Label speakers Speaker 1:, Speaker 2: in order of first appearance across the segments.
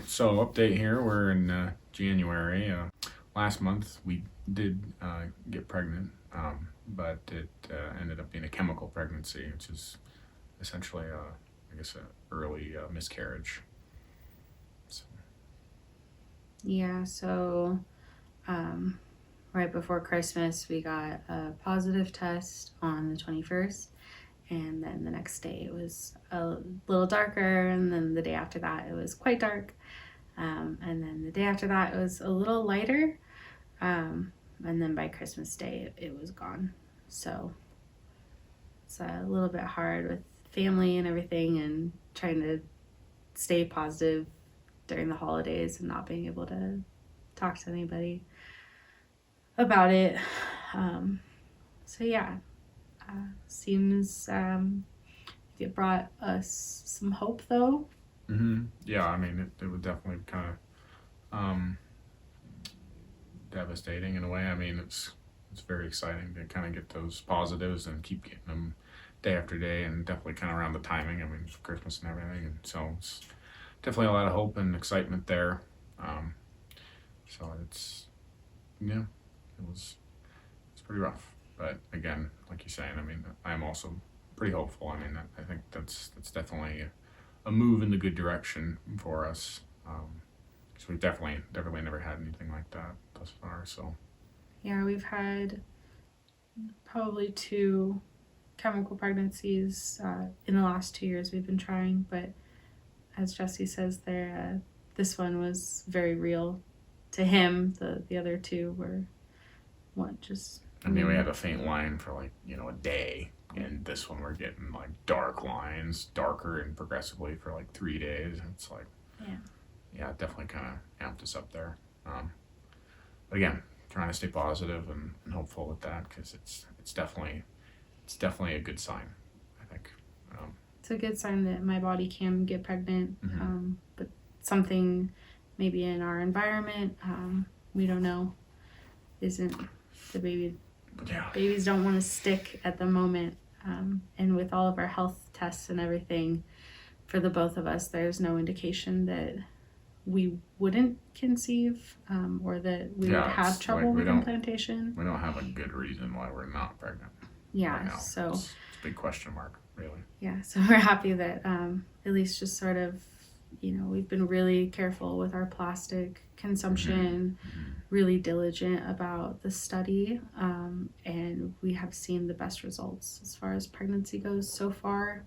Speaker 1: So update here, we're in January. Last month we did get pregnant, but it ended up being a chemical pregnancy, which is essentially, I guess, an early miscarriage. So.
Speaker 2: Yeah, so right before Christmas, we got a positive test on the 21st, and then the next day it was a little darker, and then the day after that it was quite dark, and then the day after that it was a little lighter, and then by Christmas Day it was gone. So it's a little bit hard with family and everything, and trying to stay positive during the holidays and not being able to talk to anybody about it. So yeah, seems it brought us some hope though.
Speaker 1: Yeah, I mean, it was definitely kind of devastating in a way. I mean, it's very exciting to kind of get those positives and keep getting them day after day, and definitely kind of around the timing. I mean, it's Christmas and everything, and so it's definitely a lot of hope and excitement there. So it's it's pretty rough, but again, like you're saying, I mean, I'm also pretty hopeful. I mean, I think that's definitely a move in the good direction for us. So we've definitely never had anything like that thus far. So
Speaker 2: yeah, we've had probably 2 chemical pregnancies in the last 2 years we've been trying, but as Jesse says there, this one was very real to him. The other 2 were just.
Speaker 1: I mean, we had a faint line for like a day, and this one we're getting like dark lines, darker and progressively for like 3 days. It's like yeah, it definitely kind of amped us up there. But again, trying to stay positive and hopeful with that, because it's definitely a good sign, I think.
Speaker 2: It's a good sign that my body can get pregnant, but something maybe in our environment, we don't know, isn't the baby.
Speaker 1: Yeah.
Speaker 2: Babies don't want to stick at the moment, and with all of our health tests and everything, for the both of us, there's no indication that we wouldn't conceive, or that we would have trouble with implantation.
Speaker 1: We don't have a good reason why we're not pregnant.
Speaker 2: Yeah,
Speaker 1: right now.
Speaker 2: So
Speaker 1: it's a big question mark, really.
Speaker 2: Yeah, so we're happy that at least just sort of, we've been really careful with our plastic consumption, really diligent about the study, and we have seen the best results as far as pregnancy goes so far.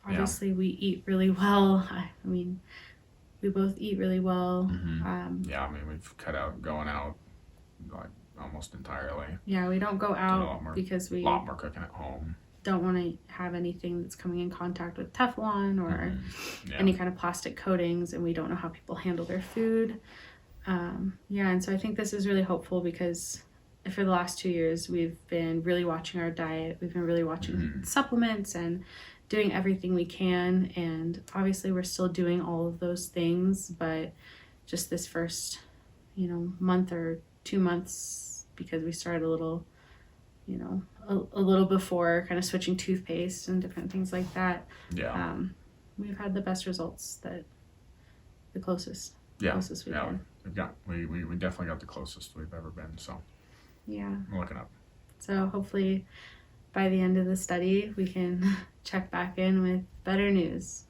Speaker 2: Obviously, we eat really well. I mean, we both eat really well.
Speaker 1: Yeah, I mean, we've cut out going out like almost entirely.
Speaker 2: Yeah, we don't go out because we
Speaker 1: a lot more cooking at home.
Speaker 2: Don't want to have anything that's coming in contact with Teflon or any kind of plastic coatings, and we don't know how people handle their food. And so I think this is really hopeful, because for the last 2 years we've been really watching our diet. We've been really watching supplements and doing everything we can, and obviously we're still doing all of those things, but just this first month or 2 months, because we started a little a little before, kind of switching toothpaste and different things like that. We've had the best results, the closest we've been.
Speaker 1: We definitely got the closest we've ever been, so I'm looking up.
Speaker 2: So hopefully by the end of the study we can check back in with better news.